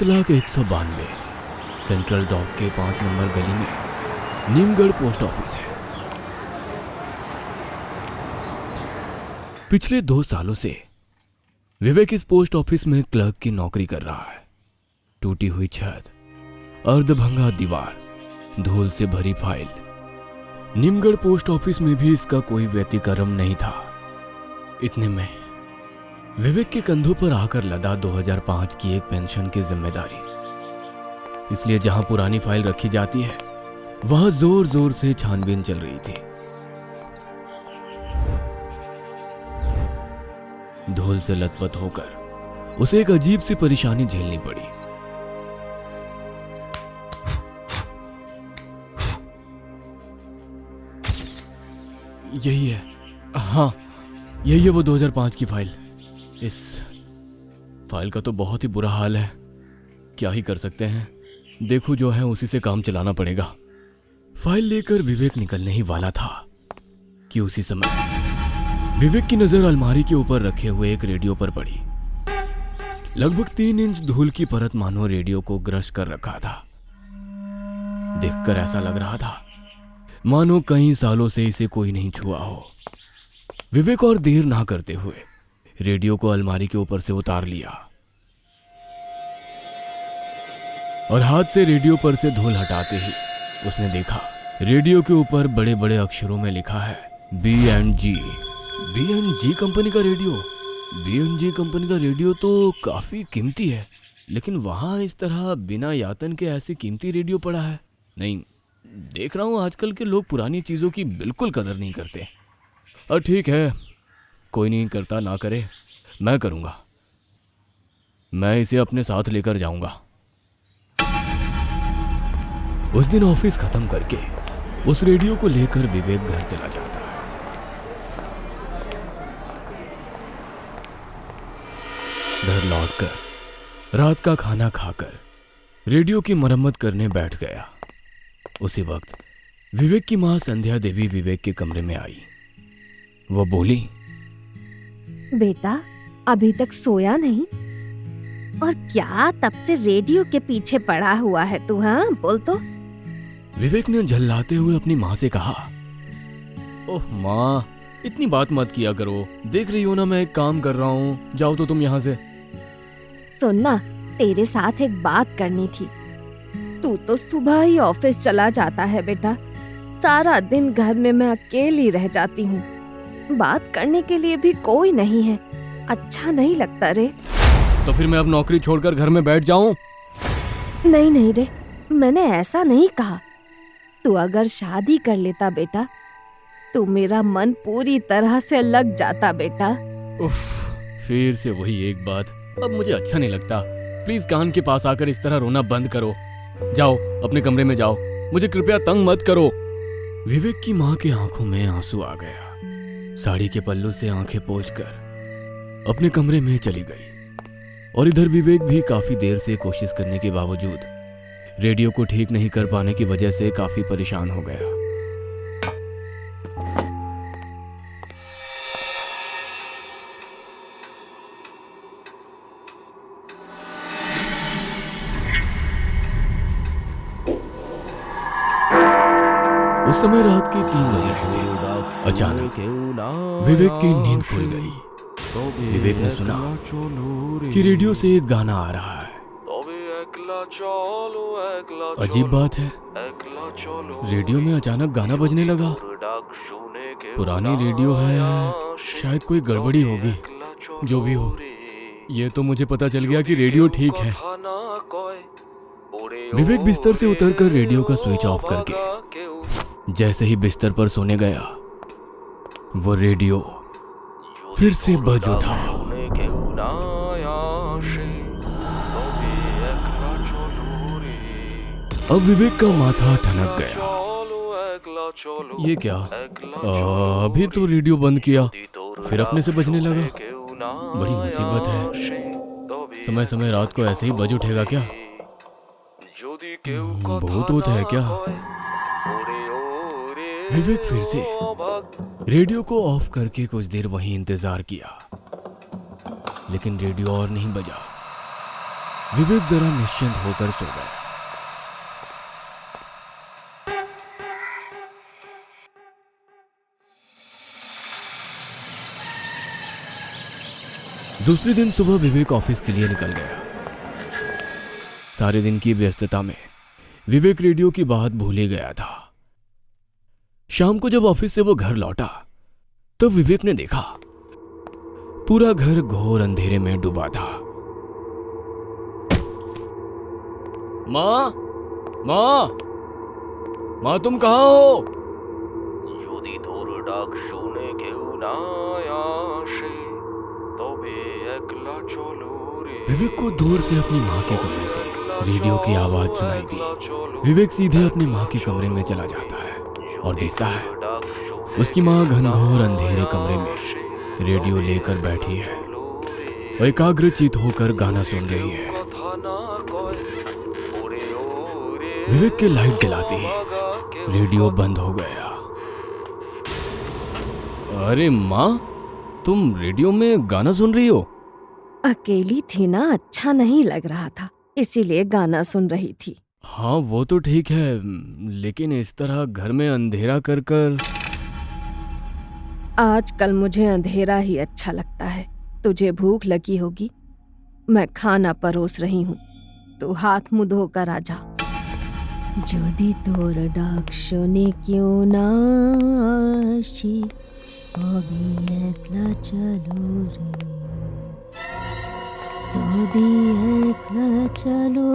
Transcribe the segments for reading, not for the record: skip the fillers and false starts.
7,192 central dock के 5 number गली में नीमगढ़ पोस्ट ऑफिस है। पिछले 2 सालों से विवेक इस पोस्ट ऑफिस में क्लर्क की नौकरी कर रहा है। टूटी हुई छत, अर्धभंगा दीवार, धूल से भरी फाइल। नीमगढ़ पोस्ट ऑफिस में भी इसका कोई व्यतिक्रम नहीं था। इतने में विवेक के कंधों पर आकर लदा 2005 की एक पेंशन की जिम्मेदारी। इसलिए जहां पुरानी फाइल रखी जाती है वहां जोर जोर से छानबीन चल रही थी। धूल से लथपथ होकर उसे एक अजीब सी परेशानी झेलनी पड़ी। यही है, हाँ यही है वो 2005 की फाइल। इस फाइल का तो बहुत ही बुरा हाल है। क्या ही कर सकते हैं, देखो जो है उसी से काम चलाना पड़ेगा। फाइल लेकर विवेक निकलने ही वाला था कि उसी समय विवेक की नजर अलमारी के ऊपर रखे हुए एक रेडियो पर पड़ी। लगभग 3 इंच धूल की परत मानो रेडियो को ग्रश कर रखा था। देखकर ऐसा लग रहा था मानो कई सालों से इसे कोई नहीं छुआ हो। विवेक और देर ना करते हुए रेडियो को अलमारी के ऊपर से उतार लिया और हाथ से रेडियो पर से धूल हटाते ही उसने देखा रेडियो के ऊपर बड़े बड़े अक्षरों में लिखा है B&G। B&G कंपनी का रेडियो। B&G कंपनी का रेडियो तो काफी कीमती है, लेकिन वहां इस तरह बिना यातन के ऐसी कीमती रेडियो पड़ा है। नहीं, देख रहा हूं आजकल के लोग पुरानी चीजों की बिल्कुल कदर नहीं करते। और ठीक है, कोई नहीं करता ना करे, मैं करूंगा। मैं इसे अपने साथ लेकर जाऊंगा। उस दिन ऑफिस खत्म करके उस रेडियो को लेकर विवेक घर चला जाता है। घर लौटकर रात का खाना खाकर रेडियो की मरम्मत करने बैठ गया। उसी वक्त विवेक की मां संध्या देवी विवेक के कमरे में आई। वो बोली, बेटा अभी तक सोया नहीं? और क्या तब से रेडियो के पीछे पड़ा हुआ है तू? हाँ बोल तो। विवेक ने झल्लाते हुए अपनी माँ से कहा, ओह माँ, इतनी बात मत किया करो। देख रही हो ना मैं एक काम कर रहा हूँ, जाओ तो तुम यहाँ से। सुनना, तेरे साथ एक बात करनी थी। तू तो सुबह ही ऑफिस चला जाता है बेटा। सारा दिन घर में मैं अकेली रह जाती हूँ। बात करने के लिए भी कोई नहीं है। अच्छा नहीं लगता रे। तो फिर मैं अब नौकरी छोड़कर घर में बैठ जाऊं? नहीं नहीं रे, मैंने ऐसा नहीं कहा। तू अगर शादी कर लेता बेटा तो मेरा मन पूरी तरह से लग जाता बेटा। उफ, फिर से वही एक बात। अब मुझे अच्छा नहीं लगता। प्लीज कान के पास आकर इस तरह रोना बंद करो। जाओ अपने कमरे में जाओ, मुझे कृपया तंग मत करो। विवेक की माँ की आंखों में आंसू आ गया। साड़ी के पल्लू से आंखें पोंछकर अपने कमरे में चली गई। और इधर विवेक भी काफी देर से कोशिश करने के बावजूद रेडियो को ठीक नहीं कर पाने की वजह से काफी परेशान हो गया। उस समय रात के 3 बजे थे। अचानक विवेक की नींद खुल गई। विवेक ने सुना कि रेडियो से एक गाना आ रहा है। अजीब बात है, रेडियो में अचानक गाना बजने लगा। पुरानी रेडियो है, शायद कोई गड़बड़ी होगी। जो भी हो, ये तो मुझे पता चल गया कि रेडियो ठीक है। विवेक बिस्तर से उतरकर रेडियो का स्विच ऑफ करके जैसे ही बिस्तर पर सोने गया, वो रेडियो फिर से बज उठा। अब विवेक का माथा ठनक गया। ये क्या, अभी तो रेडियो बंद किया, फिर अपने से बजने लगा। बड़ी मुसीबत है। समय समय रात को ऐसे ही बज उठेगा क्या? भूत है क्या? विवेक फिर से रेडियो को ऑफ करके कुछ देर वहीं इंतजार किया, लेकिन रेडियो और नहीं बजा। विवेक जरा निश्चिंत होकर सो गया। दूसरे दिन सुबह विवेक ऑफिस के लिए निकल गया। सारे दिन की व्यस्तता में विवेक रेडियो की बात भूल ही गया था। शाम को जब ऑफिस से वो घर लौटा तो विवेक ने देखा पूरा घर घोर अंधेरे में डूबा था। माँ, माँ, माँ तुम कहाँ हो? যদি তোর ডাক শুনে কেউ না আসে তবে একলা চলো রে। विवेक को दूर से अपनी माँ के कमरे से रेडियो की आवाज सुनाई दी। विवेक सीधे अपनी माँ के कमरे में चला जाता है और देखता है उसकी माँ घनघोर अंधेरे कमरे में रेडियो लेकर बैठी है और एकाग्रचित होकर गाना सुन रही है। विवेक के लाइट जलाते ही रेडियो बंद हो गया। अरे माँ, तुम रेडियो में गाना सुन रही हो? अकेली थी ना, अच्छा नहीं लग रहा था, इसीलिए गाना सुन रही थी। हाँ वो तो ठीक है, लेकिन इस तरह घर में अंधेरा कर कर। आजकल मुझे अंधेरा ही अच्छा लगता है। तुझे भूख लगी होगी, मैं खाना परोस रही हूँ, तू हाथ मुंह धोकर आ जा। যদি তোর ডাক শুনে কেউ না আসে তবে একলা চলো রে, তবে একলা চলো,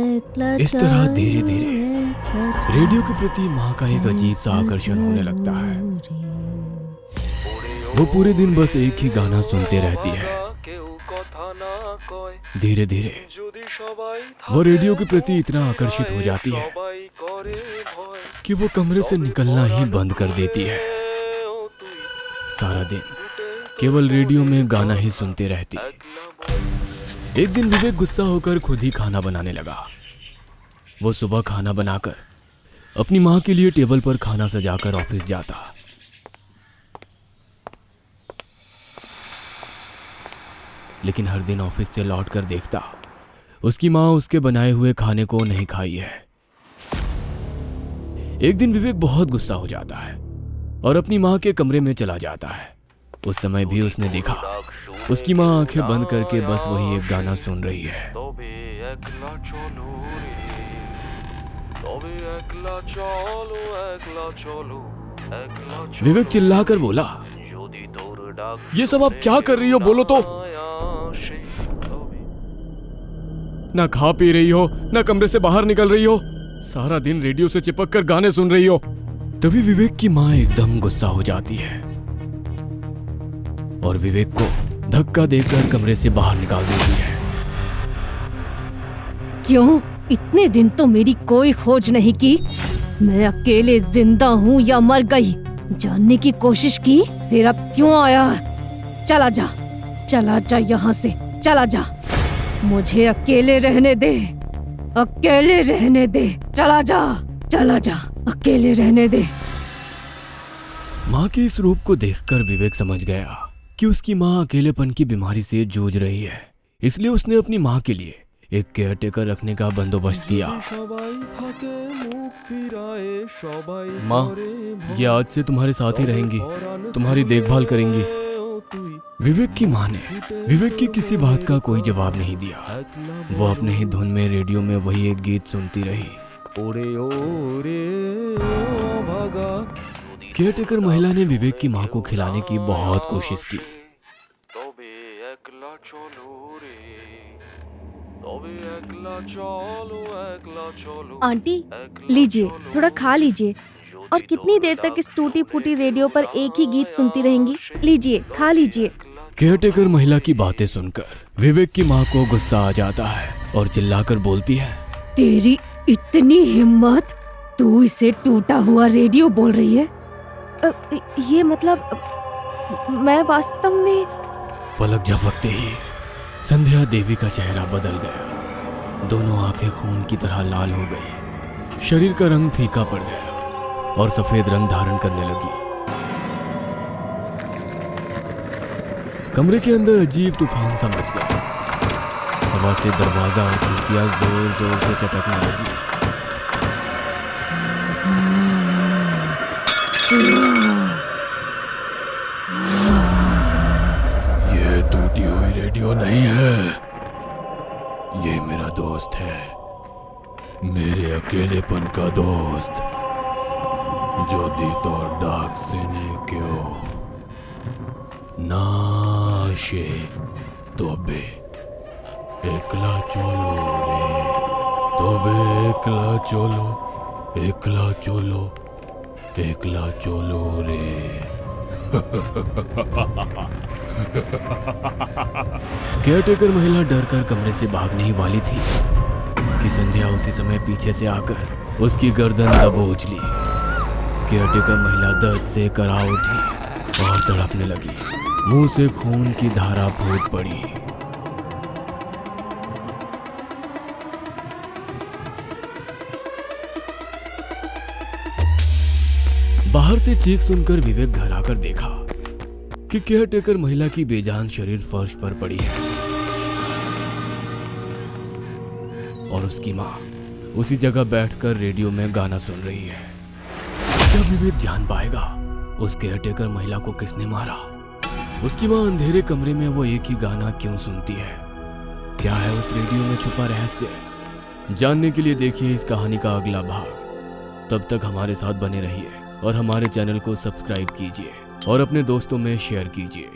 একলা इस तरह धीरे धीरे रेडियो के प्रति माँ का एक अजीब सा आकर्षण होने लगता है। वो पूरे दिन बस एक ही गाना सुनते रहती है। धीरे धीरे वो रेडियो के प्रति इतना आकर्षित हो जाती है कि वो कमरे से निकलना ही बंद कर देती है। सारा दिन केवल रेडियो में गाना ही सुनती रहती। एक दिन विवेक गुस्सा होकर खुद ही खाना बनाने लगा। वो सुबह खाना बनाकर अपनी माँ के लिए टेबल पर खाना सजाकर ऑफिस जाता। लेकिन हर दिन ऑफिस से लौटकर देखता उसकी माँ उसके बनाए हुए खाने को नहीं खाई है। एक दिन विवेक बहुत गुस्सा हो जाता है और अपनी माँ के कमरे में चला जाता है। उस समय भी उसने देखा उसकी माँ आंखें बंद करके बस वही एक गाना सुन रही है। विवेक चिल्लाकर बोला, ये सब आप क्या कर रही हो, बोलो तो। ना खा पी रही हो, ना कमरे से बाहर निकल रही हो, सारा दिन रेडियो से चिपक कर गाने सुन रही हो। तभी विवेक की माँ एकदम गुस्सा हो जाती है और विवेक को धक्का देकर कमरे से बाहर निकाल देती है। क्यों? इतने दिन तो मेरी कोई खोज नहीं की। मैं अकेले जिंदा हूँ या मर गई जानने की कोशिश की, फिर अब क्यों आया? चला जा, चला जा यहाँ से, चला जा। मुझे अकेले रहने दे, अकेले रहने दे, चला जा, चला जा, अकेले रहने दे। माँ के इस रूप को देखकर विवेक समझ गया कि उसकी माँ अकेलेपन की बीमारी से जूझ रही है। इसलिए उसने अपनी माँ के लिए एक केयरटेकर रखने का बंदोबस्त किया। माँ, ये आज से तुम्हारे साथ ही रहेंगी, तुम्हारी देखभाल करेंगी। विवेक की माँ ने विवेक की किसी बात का कोई जवाब नहीं दिया। वो अपने ही धुन में रेडियो में वही एक गीत सुनती रही। केयरटेकर महिला ने विवेक की माँ को खिलाने की बहुत कोशिश की। आंटी, लीजिए, थोड़ा खा लीजिए। और कितनी देर तक इस टूटी फूटी रेडियो पर एक ही गीत सुनती रहेंगी? लीजिए, खा लीजिए। केयरटेकर महिला की बातें सुनकर विवेक की माँ को गुस्सा आ जाता है और चिल्लाकर बोलती है, तेरी इतनी हिम्मत, तू इसे टूटा हुआ रेडियो बोल रही है? ये मतलब मैं वास्तव में। पलक झपकते ही संध्या देवी का चेहरा बदल गया। दोनों आंखें खून की तरह लाल हो गई, शरीर का रंग फीका पड़ गया और सफेद रंग धारण करने लगी। कमरे के अंदर अजीब तूफान सा मच गया। हवा से दरवाजा और खिड़कियां जोर जोर से चटकने लगी। ये टूटी हुई रेडियो नहीं है, ये मेरा दोस्त है, मेरे अकेलेपन का दोस्त। যদি তোর ডাক শুনে কেউ না আসে তবে একলা চলো রে, তবে একলা চলো, একলা চলো, একলা চলো রে। केयरटेकर महिला डरकर कमरे से भागने ही वाली थी कि संध्या उसी समय पीछे से आकर उसकी गर्दन दबोच ली। केयरटेकर महिला दर्द से करा उठी और तड़पने लगी। मुंह से खून की धारा फूट पड़ी। बाहर से चीख सुनकर विवेक घर आकर देखा कि केयरटेकर महिला की बेजान शरीर फर्श पर पड़ी है और उसकी मां उसी जगह बैठकर रेडियो में गाना सुन रही है। क्या विवेक जान पाएगा उस केयरटेकर महिला को किसने मारा? उसकी मां अंधेरे कमरे में वो एक ही गाना क्यों सुनती है? क्या है उस रेडियो में छुपा रहस्य? जानने के लिए देखिए इस कहानी का अगला भाग। तब तक हमारे साथ बने रहिए और हमारे चैनल को सब्सक्राइब कीजिए और अपने दोस्तों में शेयर कीजिए।